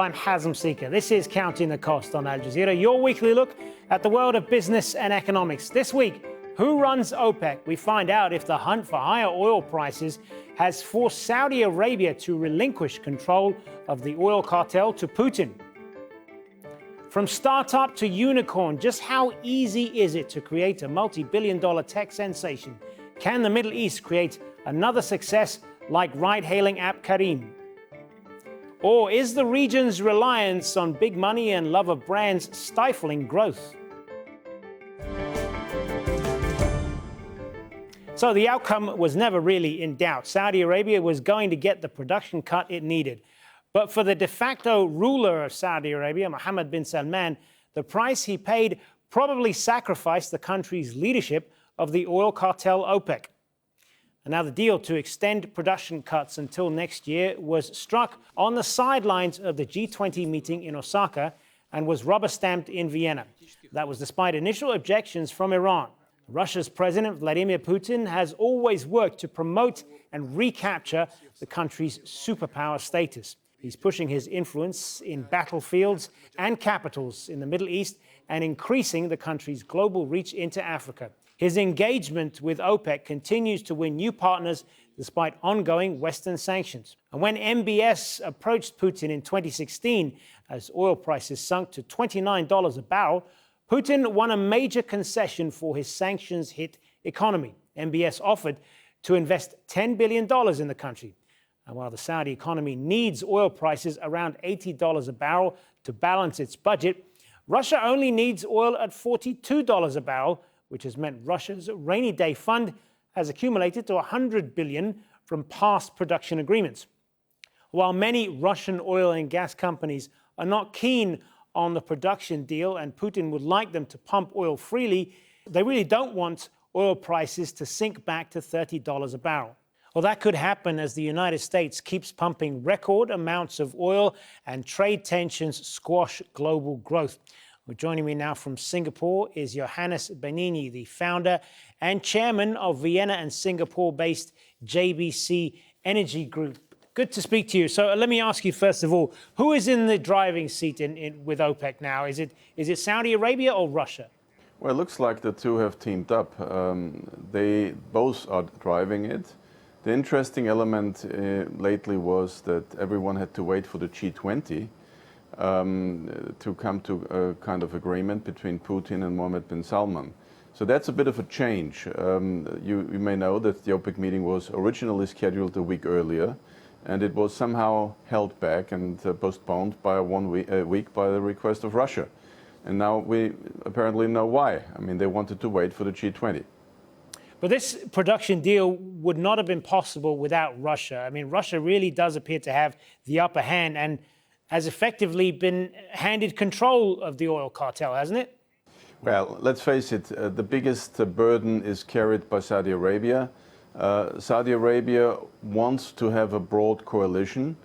I'm Hazem Seeker. This is Counting the Cost on Al Jazeera, your weekly look at the world of business and economics. This week, who runs OPEC? We find out if the hunt for higher oil prices has forced Saudi Arabia to relinquish control of the oil cartel to Putin. From startup to unicorn, just how easy is it to create a multi-billion-dollar tech sensation? Can the Middle East create another success like ride-hailing app Kareem? Or is the region's reliance on big money and love of brands stifling growth? So the outcome was never really in doubt. Saudi Arabia was going to get the production cut it needed. But for the de facto ruler of Saudi Arabia, Mohammed bin Salman, the price he paid probably sacrificed the country's leadership of the oil cartel OPEC. And now the deal to extend production cuts until next year was struck on the sidelines of the G20 meeting in Osaka and was rubber-stamped in Vienna. That was despite initial objections from Iran. Russia's President Vladimir Putin has always worked to promote and recapture the country's superpower status. He's pushing his influence in battlefields and capitals in the Middle East and increasing the country's global reach into Africa. His engagement with OPEC continues to win new partners despite ongoing Western sanctions. And when MBS approached Putin in 2016, as oil prices sunk to $29 a barrel, Putin won a major concession for his sanctions-hit economy. MBS offered to invest $10 billion in the country. And while the Saudi economy needs oil prices around $80 a barrel to balance its budget, Russia only needs oil at $42 a barrel, which has meant Russia's rainy day fund has accumulated to $100 billion from past production agreements. While many Russian oil and gas companies are not keen on the production deal and Putin would like them to pump oil freely, they really don't want oil prices to sink back to $30 a barrel. Well, that could happen as the United States keeps pumping record amounts of oil and trade tensions squash global growth. Well, joining me now from Singapore is Johannes Benigni, the founder and chairman of Vienna and Singapore-based JBC Energy Group. Good to speak to you. So let me ask you, first of all, who is in the driving seat with OPEC now? Is it Saudi Arabia or Russia? Well, it looks like the two have teamed up. They both are driving it. The interesting element lately was that everyone had to wait for the G20 to come to a kind of agreement between Putin and Mohammed bin Salman. So that's a bit of a change. You may know that the OPEC meeting was originally scheduled a week earlier, and it was somehow held back and postponed by a week by the request of Russia. And now we apparently know why. I mean, they wanted to wait for the G20. But this production deal would not have been possible without Russia. I mean, Russia really does appear to have the upper hand and has effectively been handed control of the oil cartel, hasn't it? Well, let's face it, the biggest burden is carried by Saudi Arabia. Saudi Arabia wants to have a broad coalition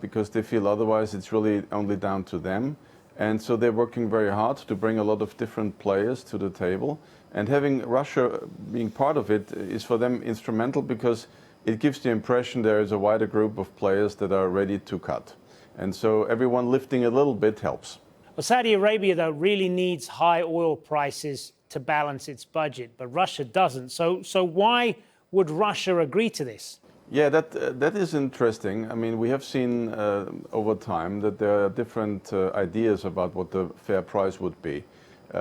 because they feel otherwise it's really only down to them. And so they're working very hard to bring a lot of different players to the table. And having Russia being part of it is for them instrumental because it gives the impression there is a wider group of players that are ready to cut. And so everyone lifting a little bit helps. Well, Saudi Arabia, though, really needs high oil prices to balance its budget, but Russia doesn't. So why would Russia agree to this? Yeah, that is interesting. I mean, we have seen over time that there are different ideas about what the fair price would be.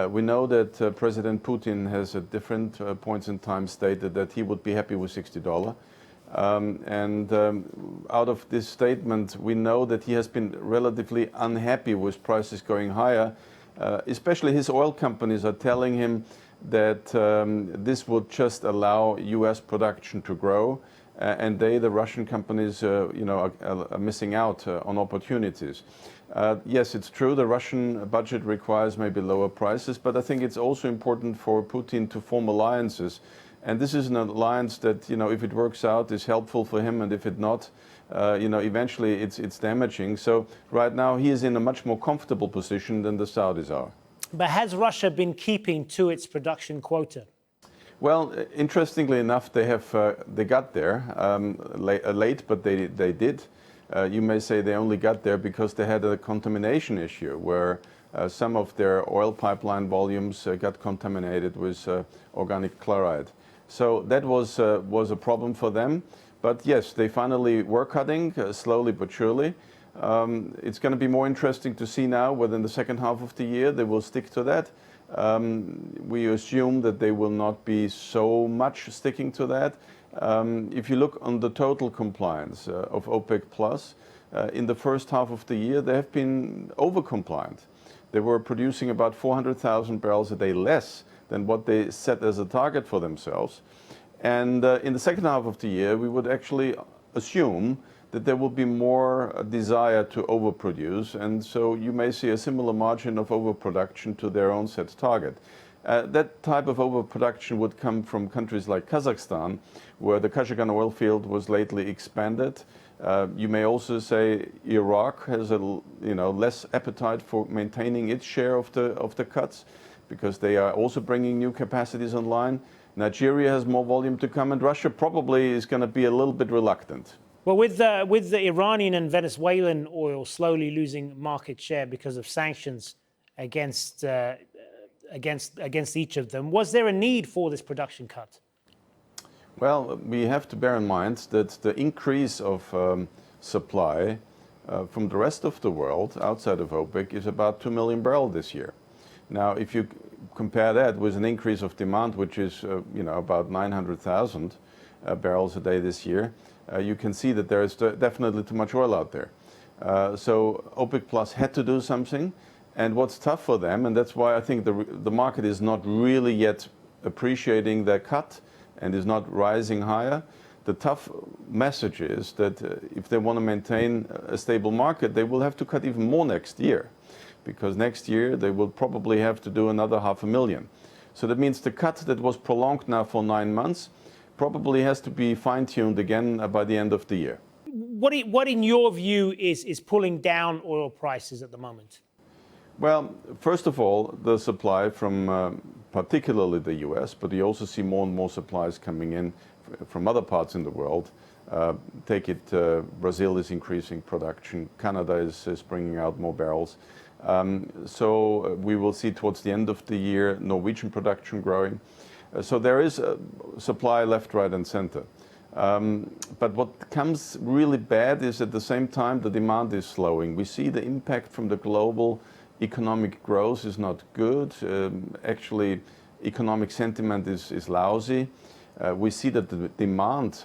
We know that President Putin has at different points in time stated that he would be happy with $60. Out of this statement, we know that he has been relatively unhappy with prices going higher. Especially his oil companies are telling him that this would just allow U.S. production to grow. And the Russian companies, are missing out on opportunities. Yes, it's true, the Russian budget requires maybe lower prices, but I think it's also important for Putin to form alliances. And this is an alliance that, if it works out, is helpful for him, and if it not, eventually it's damaging. So right now he is in a much more comfortable position than the Saudis are. But has Russia been keeping to its production quota? Well, interestingly enough, they got there late, but they did. You may say they only got there because they had a contamination issue where some of their oil pipeline volumes got contaminated with organic chloride. So that was a problem for them. But yes, they finally were cutting slowly but surely. It's going to be more interesting to see now whether in the second half of the year they will stick to that. We assume that they will not be so much sticking to that. If you look on the total compliance of OPEC Plus, in the first half of the year, they have been over-compliant. They were producing about 400,000 barrels a day less than what they set as a target for themselves. And in the second half of the year, we would actually assume that there will be more desire to overproduce. And so you may see a similar margin of overproduction to their own set target. That type of overproduction would come from countries like Kazakhstan, where the Kashagan oil field was lately expanded. You may also say Iraq has less appetite for maintaining its share of the cuts because they are also bringing new capacities online. Nigeria has more volume to come, and Russia probably is going to be a little bit reluctant. Well, with the Iranian and Venezuelan oil slowly losing market share because of sanctions against each of them, was there a need for this production cut? Well, we have to bear in mind that the increase of supply from the rest of the world outside of OPEC is about 2 million barrels this year. Now, if you compare that with an increase of demand, which is about 900,000 barrels a day this year, you can see that there is definitely too much oil out there. So OPEC Plus had to do something. And what's tough for them, and that's why I think the market is not really yet appreciating their cut and is not rising higher. The tough message is that if they want to maintain a stable market, they will have to cut even more next year, because next year they will probably have to do another 500,000. So that means the cut that was prolonged now for 9 months probably has to be fine-tuned again by the end of the year. What in your view is pulling down oil prices at the moment? Well, first of all, the supply from particularly the US, but you also see more and more supplies coming in from other parts in the world. Brazil is increasing production, Canada is bringing out more barrels. So we will see towards the end of the year Norwegian production growing. So there is supply left, right, and center. But what comes really bad is at the same time the demand is slowing. We see the impact from the global economic growth is not good. Actually, economic sentiment is lousy. We see that the demand,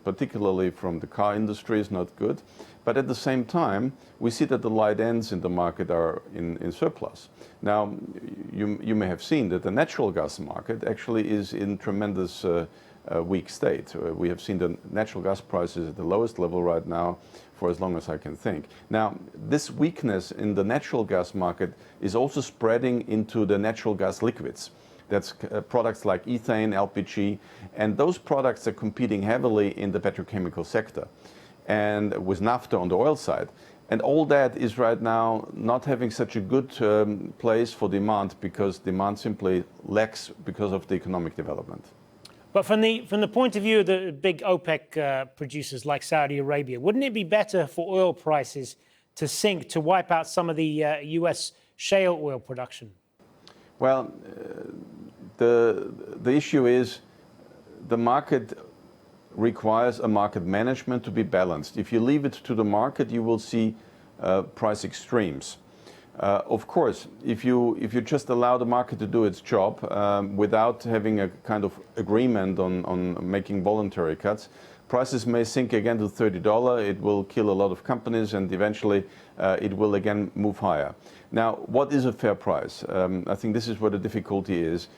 particularly from the car industry, is not good. But at the same time, we see that the light ends in the market are in surplus. Now, you may have seen that the natural gas market actually is in tremendous weak state. We have seen the natural gas prices at the lowest level right now for as long as I can think. Now, this weakness in the natural gas market is also spreading into the natural gas liquids. That's products like ethane, LPG, and those products are competing heavily in the petrochemical sector and with naphtha on the oil side. And all that is right now not having such a good place for demand because demand simply lacks because of the economic development. But from the point of view of the big OPEC producers like Saudi Arabia, wouldn't it be better for oil prices to sink to wipe out some of the US shale oil production? Well, the issue is the market requires a market management to be balanced. If you leave it to the market, you will see price extremes. Of course, if you just allow the market to do its job without having a kind of agreement on making voluntary cuts, prices may sink again to $30. It will kill a lot of companies, and eventually it will again move higher. Now, what is a fair price? I think this is where the difficulty is.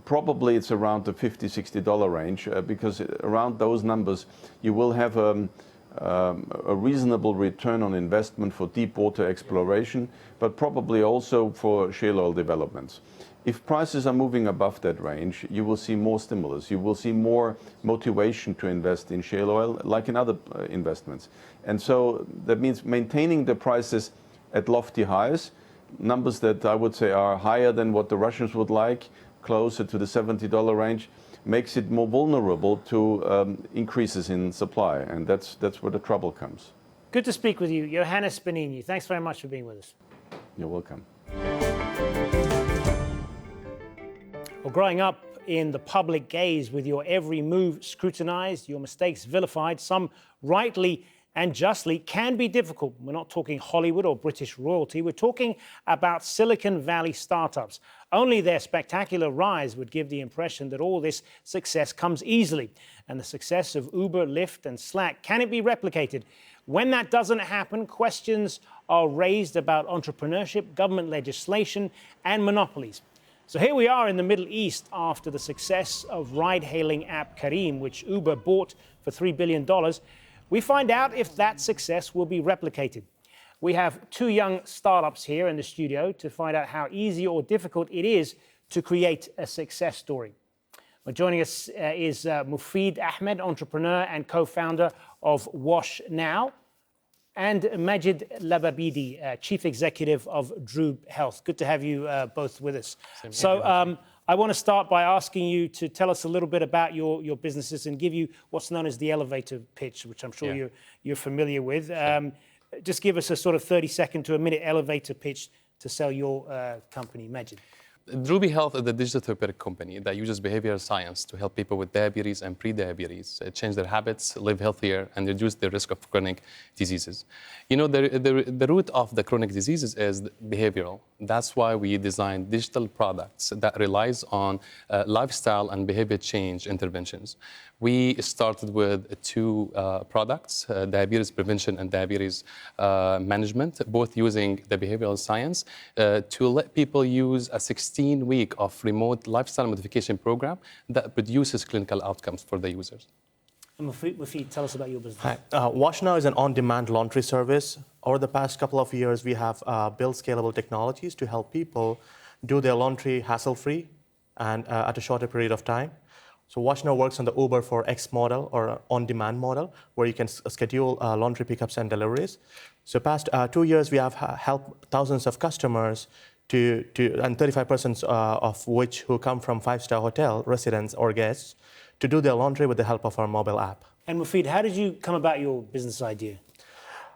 Probably it's around the $50, $60 range, because around those numbers you will have a reasonable return on investment for deep water exploration, but probably also for shale oil developments. If prices are moving above that range, you will see more stimulus. You will see more motivation to invest in shale oil, like in other investments. And so that means maintaining the prices at lofty highs, numbers that I would say are higher than what the Russians would like, closer to the $70 range, makes it more vulnerable to increases in supply, and that's where the trouble comes. Good to speak with you, Johannes Benigni. Thanks very much for being with us. You're welcome. Well, growing up in the public gaze with your every move scrutinized, your mistakes vilified, some rightly and justly, can be difficult. We're not talking Hollywood or British royalty. We're talking about Silicon Valley startups. Only their spectacular rise would give the impression that all this success comes easily. And the success of Uber, Lyft, and Slack, can it be replicated? When that doesn't happen, questions are raised about entrepreneurship, government legislation, and monopolies. So here we are in the Middle East after the success of ride-hailing app Careem, which Uber bought for $3 billion. We find out if that success will be replicated. We have two young startups here in the studio to find out how easy or difficult it is to create a success story. Well, joining us is Mufid Ahmed, entrepreneur and co-founder of Wash Now, and Majid Lababidi, Chief Executive of Droop Health. Good to have you both with us. I want to start by asking you to tell us a little bit about your businesses and give you what's known as the elevator pitch, which I'm sure you're familiar with. Just give us a sort of 30-second to a minute elevator pitch to sell your company, Majid. Droop Health is a digital therapeutic company that uses behavioral science to help people with diabetes and pre-diabetes change their habits, live healthier, and reduce their risk of chronic diseases. You know, the root of the chronic diseases is behavioral. That's why we designed digital products that relies on lifestyle and behavior change interventions. We started with two products, diabetes prevention and diabetes management, both using the behavioral science to let people use a 16-week of remote lifestyle modification program that produces clinical outcomes for the users. Mufid, tell us about your business. Hi. Wash Now is an on-demand laundry service. Over the past couple of years, we have built scalable technologies to help people do their laundry hassle-free and at a shorter period of time. So Wash Now works on the Uber for X model or on-demand model, where you can schedule laundry pickups and deliveries. So past 2 years, we have helped thousands of customers and 35% of which who come from five-star hotel residents or guests, to do their laundry with the help of our mobile app. And Mufid, how did you come about your business idea?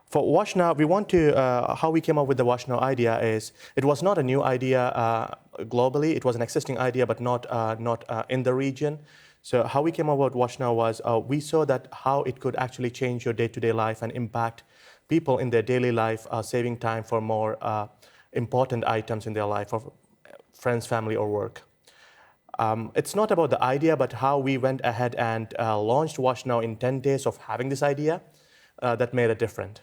For Wash Now, we want to, how we came up with the Wash Now idea is, it was not a new idea globally. It was an existing idea, but not in the region. So how we came up with Wash Now was, we saw that how it could actually change your day-to-day life and impact people in their daily life, saving time for more important items in their life, of friends, family, or work. It's not about the idea, but how we went ahead and launched Wash Now in 10 days of having this idea that made it different.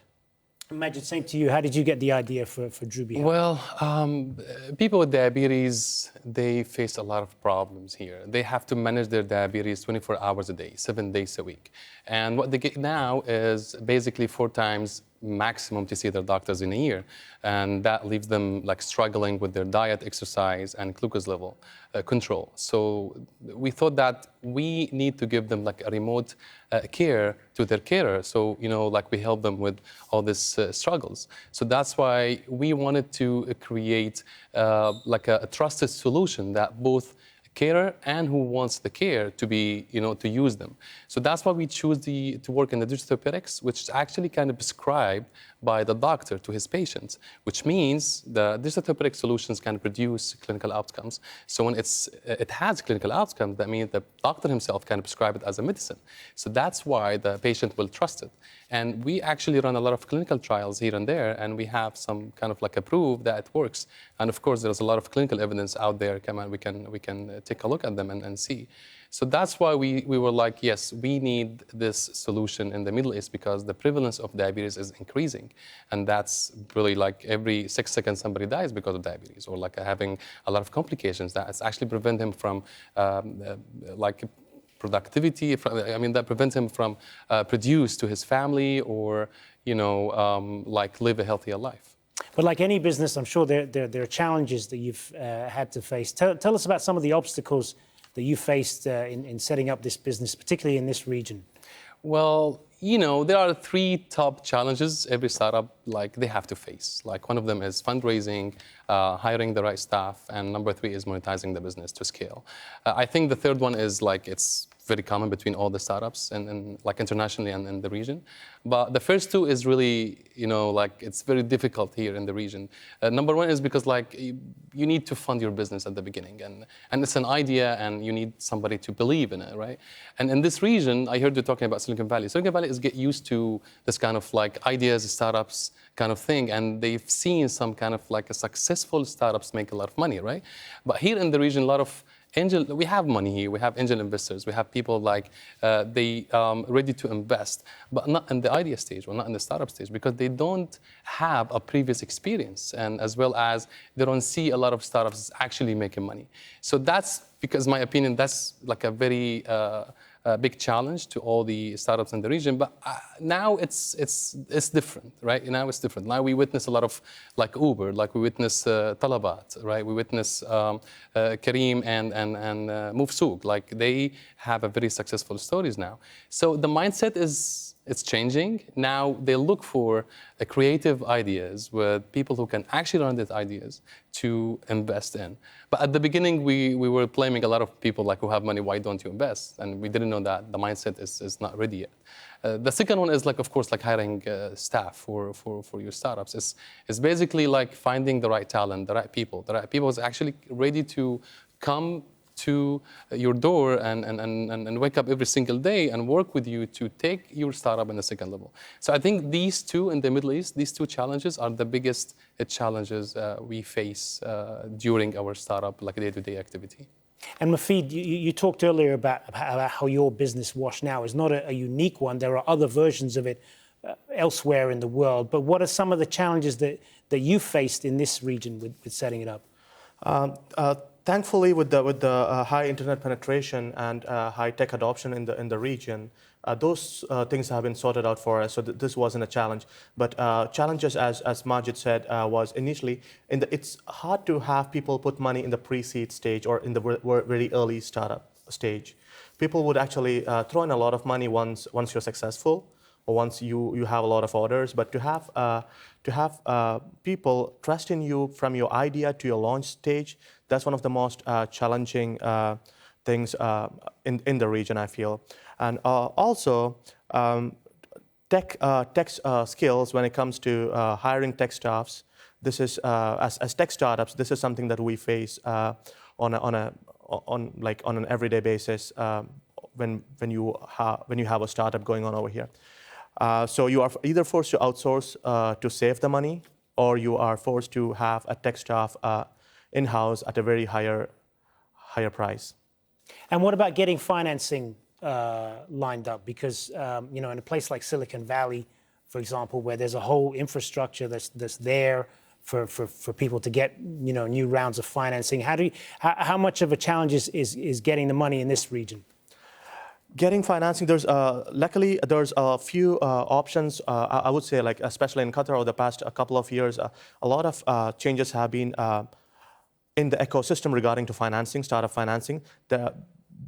Majid, same to you. How did you get the idea for Droop Health? Well, people with diabetes, they face a lot of problems here. They have to manage their diabetes 24 hours a day, 7 days a week. And what they get now is basically 4 times maximum to see their doctors in a year. And that leaves them like struggling with their diet, exercise, and glucose level control. So we thought that we need to give them like a remote care to their carer. So, you know, like we help them with all these struggles. So that's why we wanted to create like a trusted solution that both carer and who wants the care to be, you know, to use them. So that's why we choose to work in the digital therapeutics, which is actually kind of prescribed by the doctor to his patients, which means the digital therapeutic solutions can produce clinical outcomes. So when it has clinical outcomes, that means the doctor himself can prescribe it as a medicine. So that's why the patient will trust it. And we actually run a lot of clinical trials here and there, and we have some kind of like a proof that it works. And of course, there's a lot of clinical evidence out there. Come on, we can take a look at them and see. So that's why we were like, yes, we need this solution in the Middle East because the prevalence of diabetes is increasing. And that's really like every 6 seconds somebody dies because of diabetes, or like having a lot of complications that actually prevent him from like productivity. That prevents him from produce to his family or, you know, like live a healthier life. But like any business, I'm sure there are challenges that you've had to face. Tell us about some of the obstacles that you faced in setting up this business, particularly in this region. Well, you know, there are 3 top challenges every startup like they have to face. Like one of them is fundraising, hiring the right staff, and number 3 is monetizing the business to scale. I think the third one is like it's very common between all the startups and like internationally and in the region. But the first two is really, like it's very difficult here in the region. Number one is because like you need to fund your business at the beginning, and it's an idea, and you need somebody to believe in it, right? And in this region, I heard you talking about Silicon Valley. Silicon Valley is get used to this kind of like ideas, startups kind of thing, and they've seen some kind of like a successful startups make a lot of money, right? But here in the region, a lot of we have money here. We have angel investors. We have people like they ready to invest, but not in the idea stage or not in the startup stage, because they don't have a previous experience, and as well as they don't see a lot of startups actually making money. So that's because, my opinion, that's like a very big challenge to all the startups in the region. But now it's different, right? Now it's different. Now we witness a lot of like Uber, like we witness Talabat, right? We witness Kareem and Move Souk. Like they have a very successful stories now. So the mindset it's changing. Now they look for creative ideas with people who can actually run these ideas to invest in. But at the beginning, we were blaming a lot of people like who have money, why don't you invest? And we didn't know that the mindset is not ready yet. The second one is like, of course, like hiring staff for your startups. It's basically like finding the right talent, the right people who's actually ready to come to your door and wake up every single day and work with you to take your startup in the second level. So I think these two in the Middle East, these two challenges are the biggest challenges we face during our startup, like day-to-day activity. And Mufid, you talked earlier about how your business, Wash Now, is not a unique one. There are other versions of it elsewhere in the world. But what are some of the challenges that you faced in this region with setting it up? Thankfully, with the high internet penetration and high tech adoption in the region, those things have been sorted out for us. So this wasn't a challenge. But challenges, as Majid said, was initially it's hard to have people put money in the pre-seed stage or in the very early startup stage. People would actually throw in a lot of money once you're successful, or once you have a lot of orders. But to have people trust in you from your idea to your launch stage, that's one of the most challenging things in the region, I feel. And also, tech skills when it comes to hiring tech staffs. This is as tech startups, this is something that we face on an everyday basis when you have a startup going on over here. So you are either forced to outsource to save the money, or you are forced to have a tech staff in-house at a very higher price. And what about getting financing lined up? Because in a place like Silicon Valley, for example, where there's a whole infrastructure that's there for people to get new rounds of financing, how much of a challenge is getting the money in this region? Getting financing, luckily there's a few options. I would say, like especially in Qatar over the past couple of years, a lot of changes have been in the ecosystem regarding to financing, startup financing. The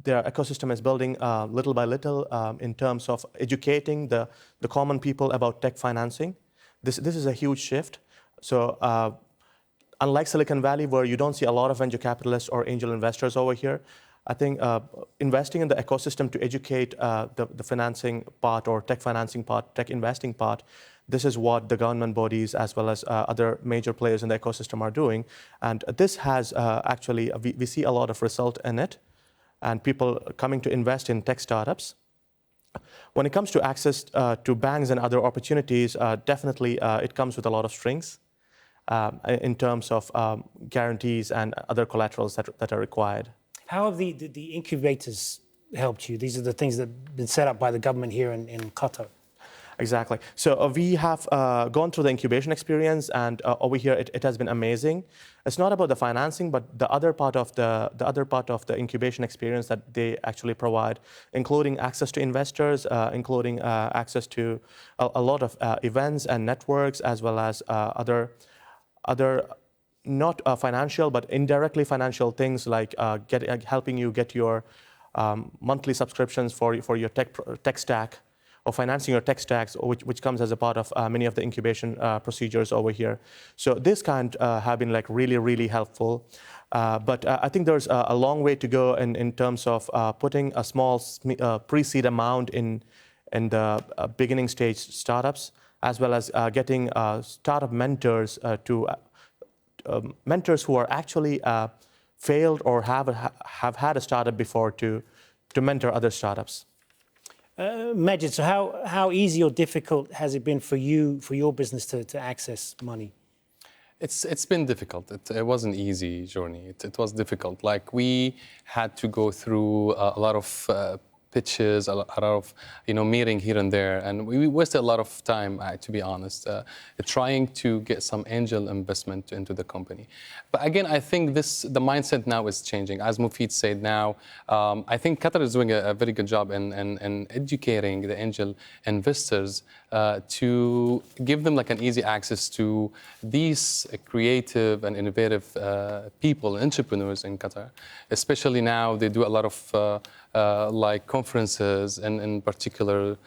ecosystem is building little by little in terms of educating the common people about tech financing. This is a huge shift. So unlike Silicon Valley, where you don't see a lot of venture capitalists or angel investors over here, I think investing in the ecosystem to educate the financing part or tech financing part, tech investing part, this is what the government bodies as well as other major players in the ecosystem are doing. And this has actually, we see a lot of result in it, and people coming to invest in tech startups. When it comes to access to banks and other opportunities, definitely it comes with a lot of strings in terms of guarantees and other collaterals that are required. How have the incubators helped you? These are the things that have been set up by the government here in Qatar. Exactly. So we have gone through the incubation experience, and over here it has been amazing. It's not about the financing, but the other part of the incubation experience that they actually provide, including access to investors, including access to a lot of events and networks, as well as other not financial, but indirectly financial things like helping you get your monthly subscriptions for your tech stack, or financing your tech stacks, which comes as a part of many of the incubation procedures over here. So this kind have been like really, really helpful. But I think there's a long way to go in terms of putting a small pre-seed amount in the beginning stage startups, as well as getting startup mentors mentors who are actually failed or have had a startup before to mentor other startups. Majid, so how easy or difficult has it been for you, for your business to access money? It's been difficult. It wasn't an easy journey. It was difficult. Like, we had to go through a lot of pitches, a lot of meeting here and there, and we wasted a lot of time, to be honest, trying to get some angel investment into the company. But again, I think the mindset now is changing. As Mufid said, now I think Qatar is doing a very good job in educating the angel investors to give them like an easy access to these creative and innovative people, entrepreneurs in Qatar. Especially now, they do a lot of like conferences and in particular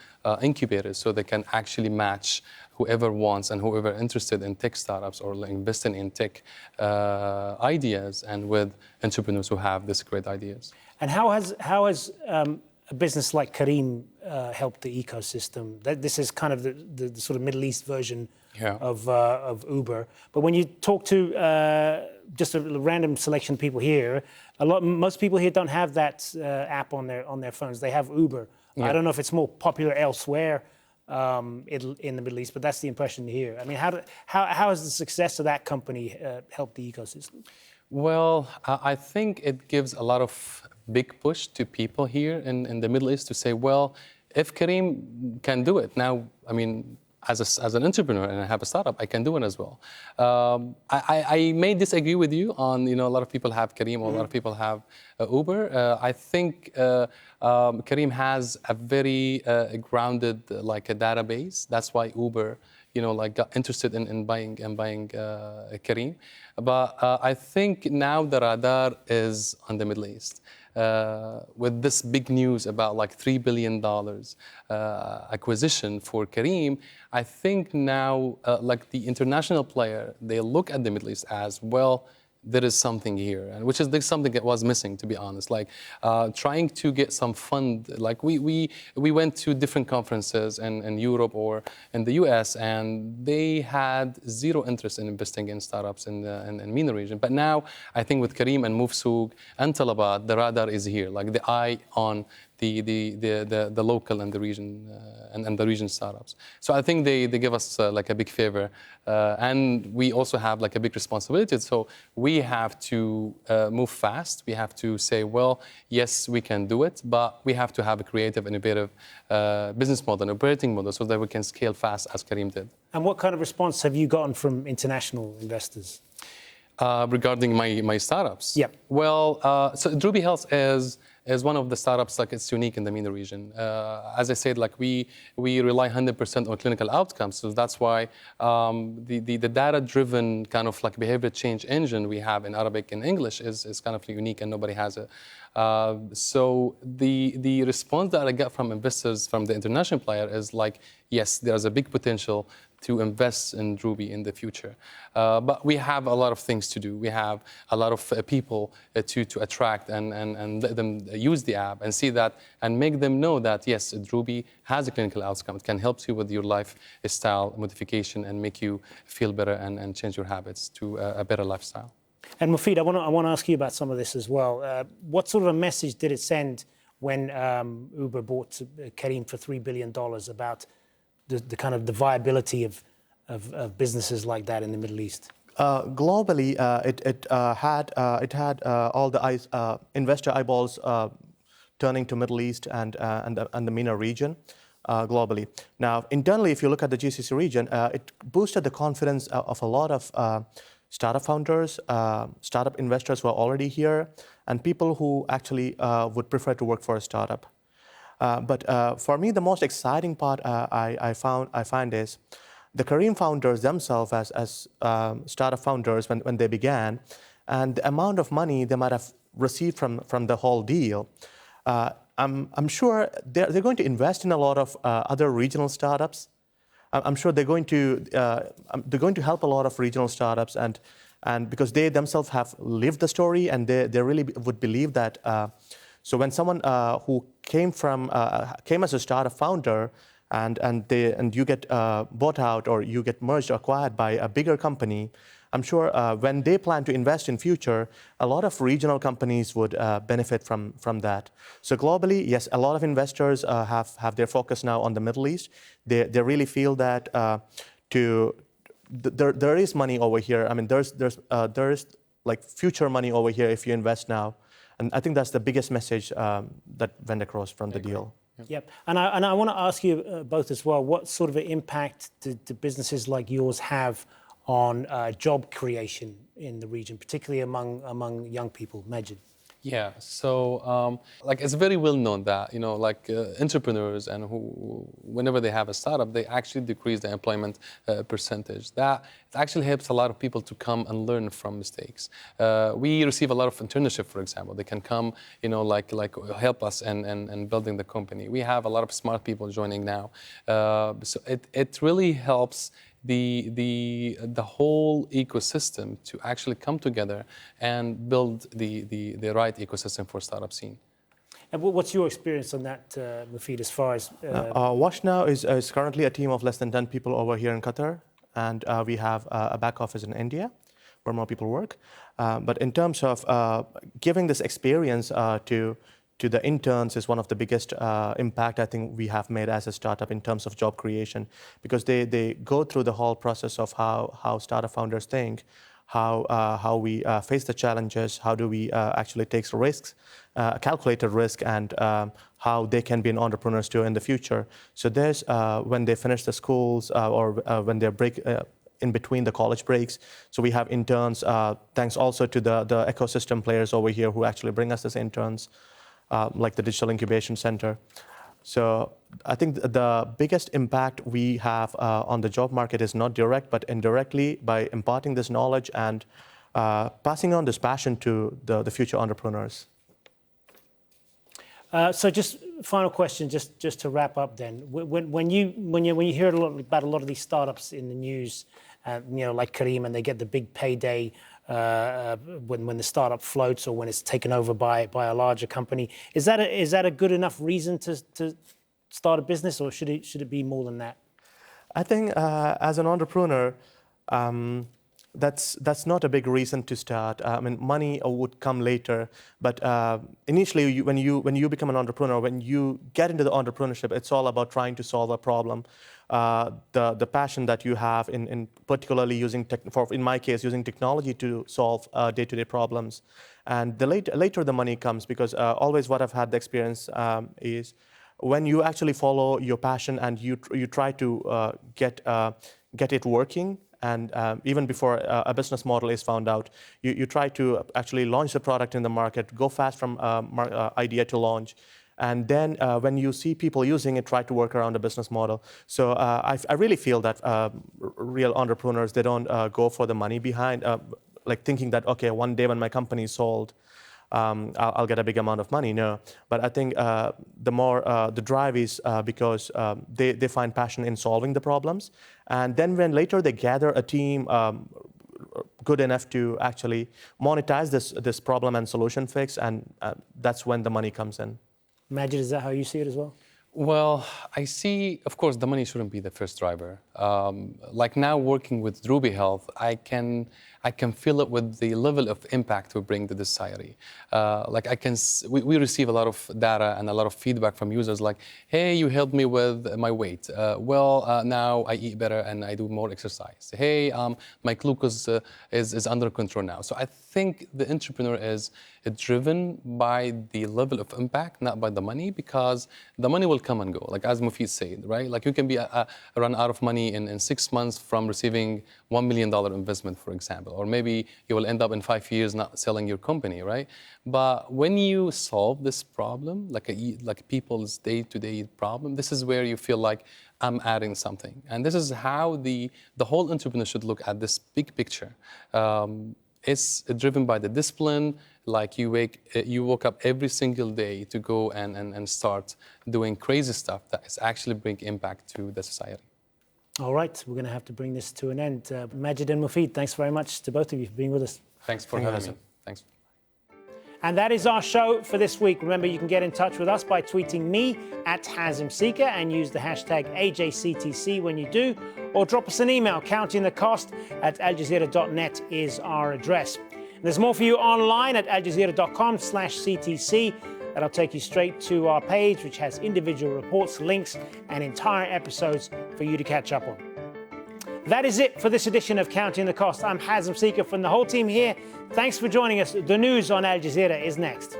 incubators, so they can actually match whoever wants and whoever interested in tech startups or like investing in tech ideas, and with entrepreneurs who have these great ideas. And how has a business like Careem helped the ecosystem? This is kind of the sort of Middle East version of Uber. But when you talk to just a random selection of people here, most people here don't have that app on their phones. They have Uber. I don't know if it's more popular elsewhere in the Middle East, but that's the impression here. I mean, how has the success of that company helped the ecosystem? Well, I think it gives a lot of big push to people here in the Middle East to say, well, if Careem can do it now, I mean, as an entrepreneur and I have a startup, I can do it as well. I may disagree with you on, a lot of people have Careem or a lot of people have Uber. I think Careem has a very grounded like a database. That's why Uber, got interested in buying Careem. But I think now the radar is on the Middle East. With this big news about like $3 billion acquisition for Careem, I think now like the international player, they look at the Middle East as, well, there is something here, and which is something that was missing, to be honest. Like trying to get some fund. Like we went to different conferences in Europe or in the US, and they had zero interest in investing in startups in the MENA region. But now I think with Careem and Mufsoog and Talabat, the radar is here, like the eye on the local and the region and the region startups. So I think they give us like a big favor, and we also have like a big responsibility. So we have to move fast. We have to say, well, yes, we can do it, but we have to have a creative, innovative business model, operating model, so that we can scale fast as Careem did. And what kind of response have you gotten from international investors? Regarding my startups? Yeah. Well, so Druby Health is one of the startups, like it's unique in the MENA region. As I said, like we rely 100% on clinical outcomes. So that's why the data-driven kind of like behavior change engine we have in Arabic and English is kind of unique, and nobody has it. So the response that I got from investors, from the international player, is like, yes, there's a big potential to invest in Druby in the future. But we have a lot of things to do. We have a lot of people to attract and let them use the app and see that and make them know that, yes, Druby has a clinical outcome. It can help you with your lifestyle modification and make you feel better and change your habits to a better lifestyle. And Mufid, I want to ask you about some of this as well. What sort of a message did it send when Uber bought Careem for $3 billion about the kind of the viability of businesses like that in the Middle East? Globally, it had all the investor eyeballs turning to Middle East and the MENA region globally. Now, internally, if you look at the GCC region, it boosted the confidence of a lot of startup founders, startup investors who are already here, and people who actually would prefer to work for a startup. But for me, the most exciting part I find is the Careem founders themselves as startup founders when they began, and the amount of money they might have received from the whole deal. I'm sure they're going to invest in a lot of other regional startups. I'm sure they're going to help a lot of regional startups, and And because they themselves have lived the story, and they really would believe that. So when someone who came as a startup founder, and you get bought out, or you get merged or acquired by a bigger company, I'm sure when they plan to invest in future, a lot of regional companies would benefit from that. So globally, yes, a lot of investors have their focus now on the Middle East. They really feel that there is money over here. I mean, there is like future money over here if you invest now, and I think that's the biggest message that went across from the deal. Yep, and I want to ask you both as well. What sort of an impact do businesses like yours have on job creation in the region, particularly among young people? Majid. Yeah, so like it's very well known that entrepreneurs and whenever they have a startup, they actually decrease the employment percentage. That it actually helps a lot of people to come and learn from mistakes. We receive a lot of internship, for example. They can come, help us in building the company. We have a lot of smart people joining now, so it really helps the whole ecosystem to actually come together and build the right ecosystem for startup scene. And what's your experience on that, Mufid, as far as... Wash Now is currently a team of less than 10 people over here in Qatar, and we have a back office in India where more people work. But in terms of giving this experience to the interns is one of the biggest impact I think we have made as a startup in terms of job creation, because they go through the whole process of how startup founders think, how we face the challenges, how do we actually take risks, calculated risk, and how they can be an entrepreneurs too in the future. So there's when they finish the schools or when they break in between the college breaks. So we have interns, thanks also to the ecosystem players over here who actually bring us as interns. Like the Digital Incubation Center. So I think the biggest impact we have on the job market is not direct, but indirectly by imparting this knowledge and passing on this passion to the future entrepreneurs. So just final question, just to wrap up then. When you hear about a lot of these startups in the news, like Kareem, and they get the big payday when the startup floats or when it's taken over by a larger company, is that a good enough reason to start a business, or should it be more than that? I think as an entrepreneur, that's not a big reason to start. I mean, money would come later, but initially, when you become an entrepreneur, when you get into the entrepreneurship, it's all about trying to solve a problem. The passion that you have in particularly in my case, using technology to solve day-to-day problems, and later the money comes, because always what I've had the experience is when you actually follow your passion and you try to get it working. And even before a business model is found out, you try to actually launch the product in the market, go fast from idea to launch. And then when you see people using it, try to work around the business model. So I really feel that real entrepreneurs, they don't go for the money behind, like thinking that, okay, one day when my company is sold, I'll get a big amount of money. No, but I think the drive is because they find passion in solving the problems, and then when later they gather a team good enough to actually monetize this problem and solution fix, and that's when the money comes in. Majid, is that how you see it as well? Well, I see, of course, the money shouldn't be the first driver. Like now working with Ruby Health, I can feel it with the level of impact we bring to the society. We receive a lot of data and a lot of feedback from users like, hey, you helped me with my weight. Now I eat better and I do more exercise. Hey, my glucose is under control now. So I think the entrepreneur is driven by the level of impact, not by the money, because the money will come and go. Like as Mufid said, right? Like you can be run out of money in 6 months from receiving $1 million investment, for example, or maybe you will end up in 5 years not selling your company, right? But when you solve this problem, like people's day-to-day problem, this is where you feel like I'm adding something. And this is how the whole entrepreneur should look at this big picture. It's driven by the discipline, like you woke up every single day to go and start doing crazy stuff that is actually bring impact to the society. All right, we're going to have to bring this to an end. Majid and Mufid, thanks very much to both of you for being with us. Thanks for having me. Thanks. And that is our show for this week. Remember, you can get in touch with us by tweeting me at Hazem Seeker and use the hashtag AJCTC when you do, or drop us an email. countingthecost@aljazeera.net is our address. And there's more for you online at aljazeera.com/CTC. That'll take you straight to our page, which has individual reports, links, and entire episodes for you to catch up on. That is it for this edition of Counting the Cost. I'm Hazem Seeker from the whole team here. Thanks for joining us. The news on Al Jazeera is next.